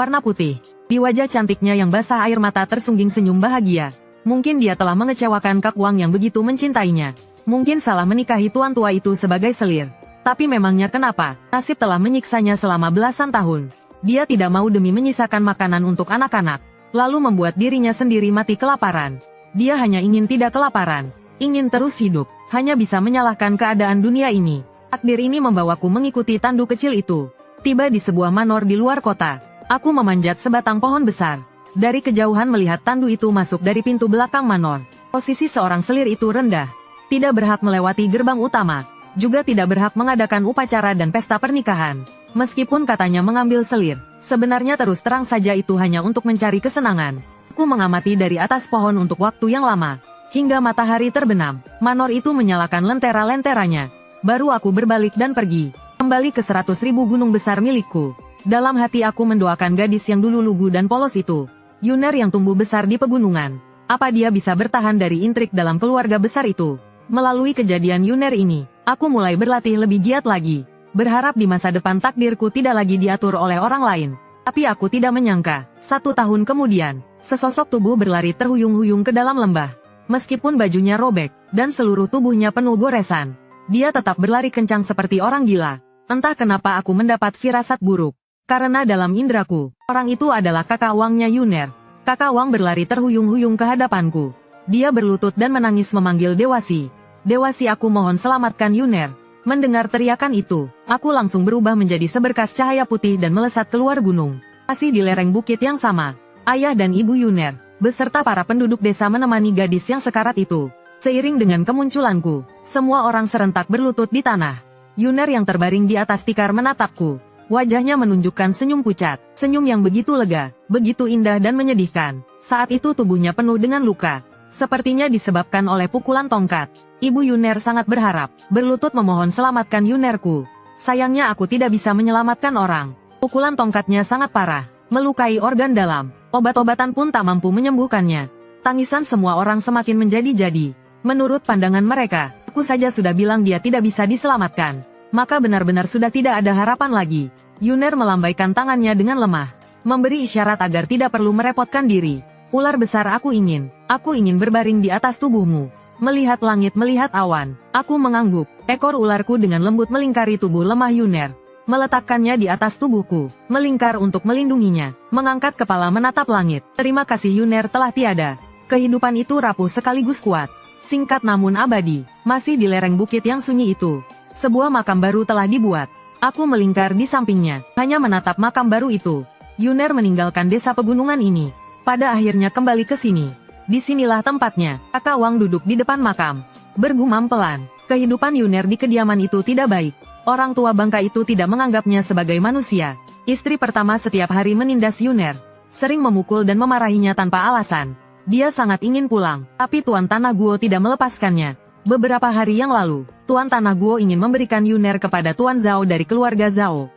berwarna putih. Di wajah cantiknya yang basah air mata tersungging senyum bahagia. Mungkin dia telah mengecewakan Kak Wang yang begitu mencintainya. Mungkin salah menikahi tuan tua itu sebagai selir. Tapi memangnya kenapa, nasib telah menyiksanya selama belasan tahun. Dia tidak mau demi menyisakan makanan untuk anak-anak, lalu membuat dirinya sendiri mati kelaparan. Dia hanya ingin tidak kelaparan, ingin terus hidup, hanya bisa menyalahkan keadaan dunia ini. Takdir ini membawaku mengikuti tandu kecil itu. Tiba di sebuah manor di luar kota. Aku memanjat sebatang pohon besar. Dari kejauhan melihat tandu itu masuk dari pintu belakang manor. Posisi seorang selir itu rendah. Tidak berhak melewati gerbang utama. Juga tidak berhak mengadakan upacara dan pesta pernikahan. Meskipun katanya mengambil selir, sebenarnya terus terang saja itu hanya untuk mencari kesenangan. Aku mengamati dari atas pohon untuk waktu yang lama. Hingga matahari terbenam, manor itu menyalakan lentera-lenteranya. Baru aku berbalik dan pergi. Kembali ke 100.000 gunung besar milikku. Dalam hati aku mendoakan gadis yang dulu lugu dan polos itu. Yuner yang tumbuh besar di pegunungan. Apa dia bisa bertahan dari intrik dalam keluarga besar itu? Melalui kejadian Yuner ini, aku mulai berlatih lebih giat lagi. Berharap di masa depan takdirku tidak lagi diatur oleh orang lain. Tapi aku tidak menyangka, 1 tahun kemudian, sesosok tubuh berlari terhuyung-huyung ke dalam lembah. Meskipun bajunya robek, dan seluruh tubuhnya penuh goresan, dia tetap berlari kencang seperti orang gila. Entah kenapa aku mendapat firasat buruk. Karena dalam indraku, orang itu adalah kakak Wangnya Yuner. Kakak Wang berlari terhuyung-huyung ke hadapanku. Dia berlutut dan menangis memanggil Dewasi. Dewasi, aku mohon selamatkan Yuner. Mendengar teriakan itu, aku langsung berubah menjadi seberkas cahaya putih dan melesat keluar gunung. Masih di lereng bukit yang sama, ayah dan ibu Yuner, beserta para penduduk desa menemani gadis yang sekarat itu. Seiring dengan kemunculanku, semua orang serentak berlutut di tanah. Yuner yang terbaring di atas tikar menatapku. Wajahnya menunjukkan senyum pucat, senyum yang begitu lega, begitu indah dan menyedihkan. Saat itu tubuhnya penuh dengan luka. Sepertinya disebabkan oleh pukulan tongkat. Ibu Yuner sangat berharap, berlutut memohon selamatkan Yunerku. Sayangnya aku tidak bisa menyelamatkan orang. Pukulan tongkatnya sangat parah, melukai organ dalam. Obat-obatan pun tak mampu menyembuhkannya. Tangisan semua orang semakin menjadi-jadi. Menurut pandangan mereka, aku saja sudah bilang dia tidak bisa diselamatkan. Maka benar-benar sudah tidak ada harapan lagi. Yuner melambaikan tangannya dengan lemah, memberi isyarat agar tidak perlu merepotkan diri. Ular besar, aku ingin berbaring di atas tubuhmu. Melihat langit, melihat awan, aku mengangguk. Ekor ularku dengan lembut melingkari tubuh lemah Yuner. Meletakkannya di atas tubuhku, melingkar untuk melindunginya. Mengangkat kepala menatap langit. Terima kasih Yuner telah tiada. Kehidupan itu rapuh sekaligus kuat. Singkat namun abadi, masih di lereng bukit yang sunyi itu. Sebuah makam baru telah dibuat. Aku melingkar di sampingnya, hanya menatap makam baru itu. Yuner meninggalkan desa pegunungan ini. Pada akhirnya kembali ke sini. Disinilah tempatnya. Kakak Wang duduk di depan makam. Bergumam pelan. Kehidupan Yuner di kediaman itu tidak baik. Orang tua bangka itu tidak menganggapnya sebagai manusia. Istri pertama setiap hari menindas Yuner. Sering memukul dan memarahinya tanpa alasan. Dia sangat ingin pulang, tapi Tuan Tanah Guo tidak melepaskannya. Beberapa hari yang lalu, Tuan Tanah Guo ingin memberikan Yuner kepada Tuan Zhao dari keluarga Zhao.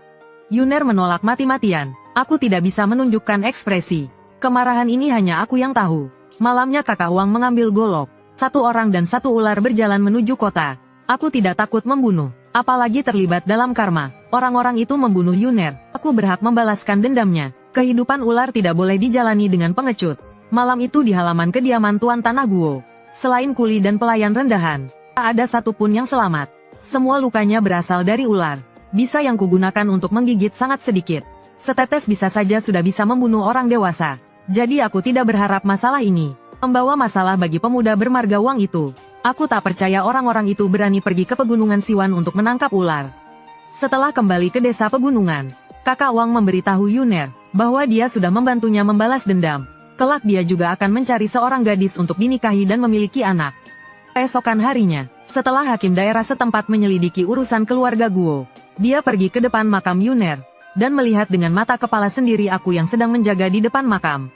Yuner menolak mati-matian. Aku tidak bisa menunjukkan ekspresi. Kemarahan ini hanya aku yang tahu. Malamnya kakak Wang mengambil golok. 1 orang dan 1 ular berjalan menuju kota. Aku tidak takut membunuh, apalagi terlibat dalam karma. Orang-orang itu membunuh Yuner. Aku berhak membalaskan dendamnya. Kehidupan ular tidak boleh dijalani dengan pengecut. Malam itu di halaman kediaman Tuan Tanah Guo. Selain kuli dan pelayan rendahan, tak ada satupun yang selamat. Semua lukanya berasal dari ular. Bisa yang kugunakan untuk menggigit sangat sedikit. Setetes bisa saja sudah bisa membunuh orang dewasa. Jadi aku tidak berharap masalah ini membawa masalah bagi pemuda bermarga Wang itu. Aku tak percaya orang-orang itu berani pergi ke pegunungan Siwan untuk menangkap ular. Setelah kembali ke desa pegunungan, kakak Wang memberitahu Yuner bahwa dia sudah membantunya membalas dendam. Kelak dia juga akan mencari seorang gadis untuk dinikahi dan memiliki anak. Keesokan harinya, setelah hakim daerah setempat menyelidiki urusan keluarga Guo, dia pergi ke depan makam Yuner dan melihat dengan mata kepala sendiri aku yang sedang menjaga di depan makam.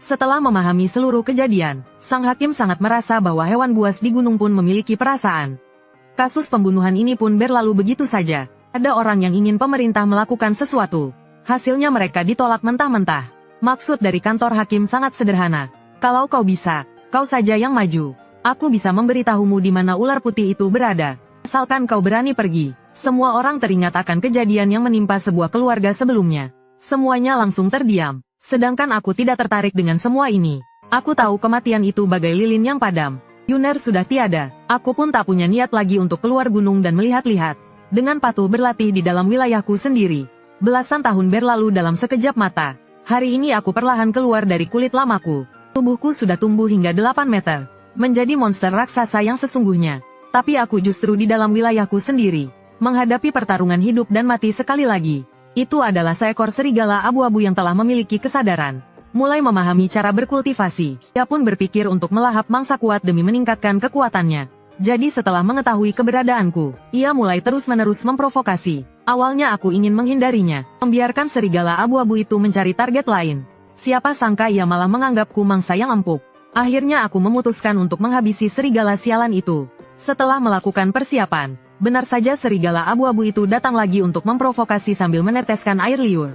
Setelah memahami seluruh kejadian, sang hakim sangat merasa bahwa hewan buas di gunung pun memiliki perasaan. Kasus pembunuhan ini pun berlalu begitu saja. Ada orang yang ingin pemerintah melakukan sesuatu. Hasilnya mereka ditolak mentah-mentah. Maksud dari kantor hakim sangat sederhana. Kalau kau bisa, kau saja yang maju. Aku bisa memberitahumu di mana ular putih itu berada. Asalkan kau berani pergi. Semua orang teringat akan kejadian yang menimpa sebuah keluarga sebelumnya. Semuanya langsung terdiam. Sedangkan aku tidak tertarik dengan semua ini. Aku tahu kematian itu bagai lilin yang padam. Yuner sudah tiada. Aku pun tak punya niat lagi untuk keluar gunung dan melihat-lihat. Dengan patuh berlatih di dalam wilayahku sendiri. Belasan tahun berlalu dalam sekejap mata. Hari ini aku perlahan keluar dari kulit lamaku. Tubuhku sudah tumbuh hingga 8 meter. Menjadi monster raksasa yang sesungguhnya. Tapi aku justru di dalam wilayahku sendiri. Menghadapi pertarungan hidup dan mati sekali lagi. Itu adalah seekor serigala abu-abu yang telah memiliki kesadaran. Mulai memahami cara berkultivasi. Dia pun berpikir untuk melahap mangsa kuat demi meningkatkan kekuatannya. Jadi setelah mengetahui keberadaanku, ia mulai terus-menerus memprovokasi. Awalnya aku ingin menghindarinya, membiarkan serigala abu-abu itu mencari target lain. Siapa sangka ia malah menganggapku mangsa yang empuk. Akhirnya aku memutuskan untuk menghabisi serigala sialan itu. Setelah melakukan persiapan, benar saja serigala abu-abu itu datang lagi untuk memprovokasi sambil meneteskan air liur.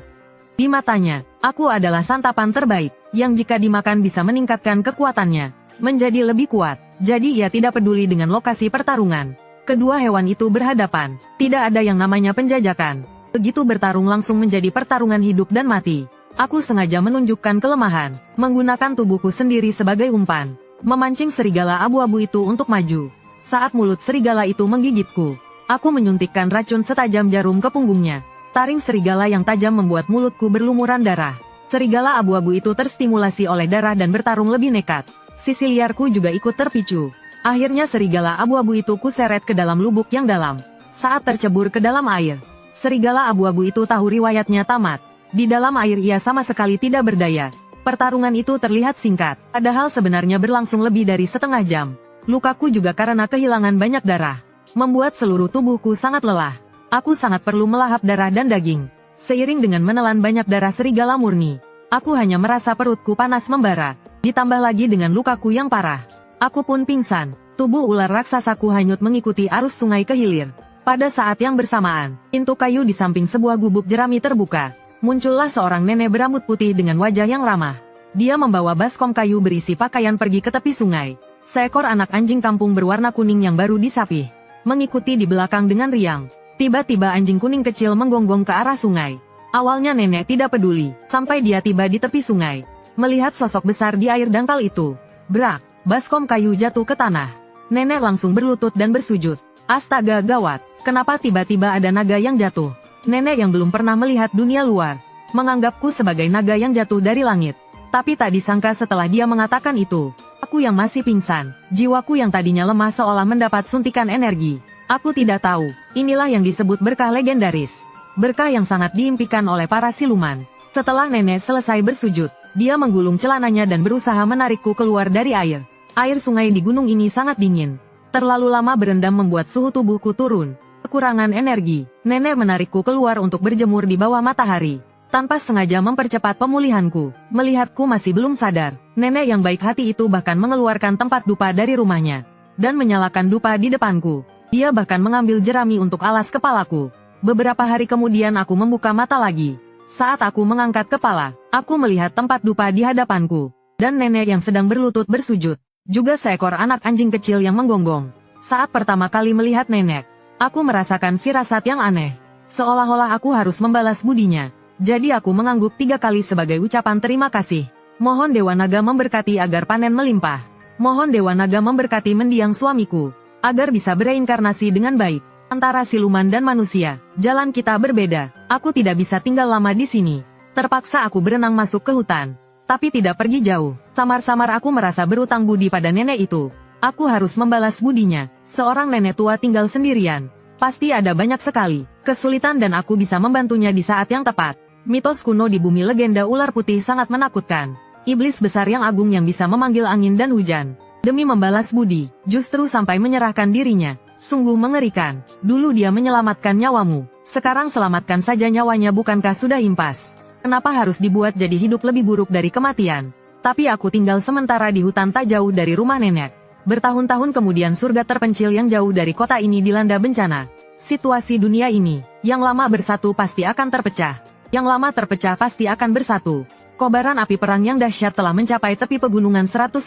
Di matanya, aku adalah santapan terbaik, yang jika dimakan bisa meningkatkan kekuatannya, menjadi lebih kuat. Jadi ia tidak peduli dengan lokasi pertarungan. Kedua hewan itu berhadapan, tidak ada yang namanya penjajakan. Begitu bertarung langsung menjadi pertarungan hidup dan mati. Aku sengaja menunjukkan kelemahan, menggunakan tubuhku sendiri sebagai umpan, memancing serigala abu-abu itu untuk maju. Saat mulut serigala itu menggigitku, aku menyuntikkan racun setajam jarum ke punggungnya. Taring serigala yang tajam membuat mulutku berlumuran darah. Serigala abu-abu itu terstimulasi oleh darah dan bertarung lebih nekat. Sisi liarku juga ikut terpicu. Akhirnya serigala abu-abu itu kuseret ke dalam lubuk yang dalam. Saat tercebur ke dalam air, serigala abu-abu itu tahu riwayatnya tamat. Di dalam air ia sama sekali tidak berdaya. Pertarungan itu terlihat singkat, padahal sebenarnya berlangsung lebih dari setengah jam. Lukaku juga karena kehilangan banyak darah, membuat seluruh tubuhku sangat lelah. Aku sangat perlu melahap darah dan daging. Seiring dengan menelan banyak darah serigala murni, aku hanya merasa perutku panas membara. Ditambah lagi dengan lukaku yang parah. Aku pun pingsan. Tubuh ular raksasaku hanyut mengikuti arus sungai ke hilir. Pada saat yang bersamaan, pintu kayu di samping sebuah gubuk jerami terbuka. Muncullah seorang nenek berambut putih dengan wajah yang ramah. Dia membawa baskom kayu berisi pakaian pergi ke tepi sungai. Seekor anak anjing kampung berwarna kuning yang baru disapih mengikuti di belakang dengan riang. Tiba-tiba anjing kuning kecil menggonggong ke arah sungai. Awalnya nenek tidak peduli, sampai dia tiba di tepi sungai. Melihat sosok besar di air dangkal itu, brak, baskom kayu jatuh ke tanah. Nenek langsung berlutut dan bersujud. Astaga, gawat, kenapa tiba-tiba ada naga yang jatuh? Nenek yang belum pernah melihat dunia luar, menganggapku sebagai naga yang jatuh dari langit. Tapi tak disangka setelah dia mengatakan itu, aku yang masih pingsan, jiwaku yang tadinya lemah seolah mendapat suntikan energi. Aku tidak tahu, inilah yang disebut berkah legendaris. Berkah yang sangat diimpikan oleh para siluman. Setelah nenek selesai bersujud, dia menggulung celananya dan berusaha menarikku keluar dari air. Air sungai di gunung ini sangat dingin. Terlalu lama berendam membuat suhu tubuhku turun. Kekurangan energi, nenek menarikku keluar untuk berjemur di bawah matahari. Tanpa sengaja mempercepat pemulihanku, melihatku masih belum sadar. Nenek yang baik hati itu bahkan mengeluarkan tempat dupa dari rumahnya, dan menyalakan dupa di depanku. Dia bahkan mengambil jerami untuk alas kepalaku. Beberapa hari kemudian aku membuka mata lagi. Saat aku mengangkat kepala, aku melihat tempat dupa di hadapanku. Dan nenek yang sedang berlutut bersujud. Juga seekor anak anjing kecil yang menggonggong. Saat pertama kali melihat nenek, aku merasakan firasat yang aneh. Seolah-olah aku harus membalas budinya. Jadi aku mengangguk 3 kali sebagai ucapan terima kasih. Mohon Dewa Naga memberkati agar panen melimpah. Mohon Dewa Naga memberkati mendiang suamiku, agar bisa bereinkarnasi dengan baik. Antara siluman dan manusia, jalan kita berbeda. Aku tidak bisa tinggal lama di sini. Terpaksa aku berenang masuk ke hutan. Tapi tidak pergi jauh. Samar-samar aku merasa berutang budi pada nenek itu. Aku harus membalas budinya. Seorang nenek tua tinggal sendirian. Pasti ada banyak sekali kesulitan dan aku bisa membantunya di saat yang tepat. Mitos kuno di bumi legenda ular putih sangat menakutkan. Iblis besar yang agung yang bisa memanggil angin dan hujan. Demi membalas budi, justru sampai menyerahkan dirinya. Sungguh mengerikan. Dulu dia menyelamatkan nyawamu. Sekarang selamatkan saja nyawanya, bukankah sudah impas? Kenapa harus dibuat jadi hidup lebih buruk dari kematian? Tapi aku tinggal sementara di hutan tak jauh dari rumah nenek. Bertahun-tahun kemudian surga terpencil yang jauh dari kota ini dilanda bencana. Situasi dunia ini, yang lama bersatu pasti akan terpecah. Yang lama terpecah pasti akan bersatu. Kobaran api perang yang dahsyat telah mencapai tepi pegunungan 100.000.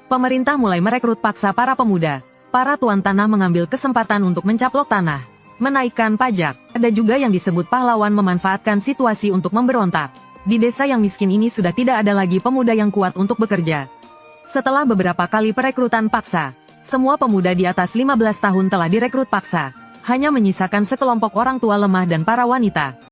Pemerintah mulai merekrut paksa para pemuda. Para tuan tanah mengambil kesempatan untuk mencaplok tanah. Menaikkan pajak. Ada juga yang disebut pahlawan memanfaatkan situasi untuk memberontak. Di desa yang miskin ini sudah tidak ada lagi pemuda yang kuat untuk bekerja. Setelah beberapa kali perekrutan paksa, semua pemuda di atas 15 tahun telah direkrut paksa. Hanya menyisakan sekelompok orang tua lemah dan para wanita.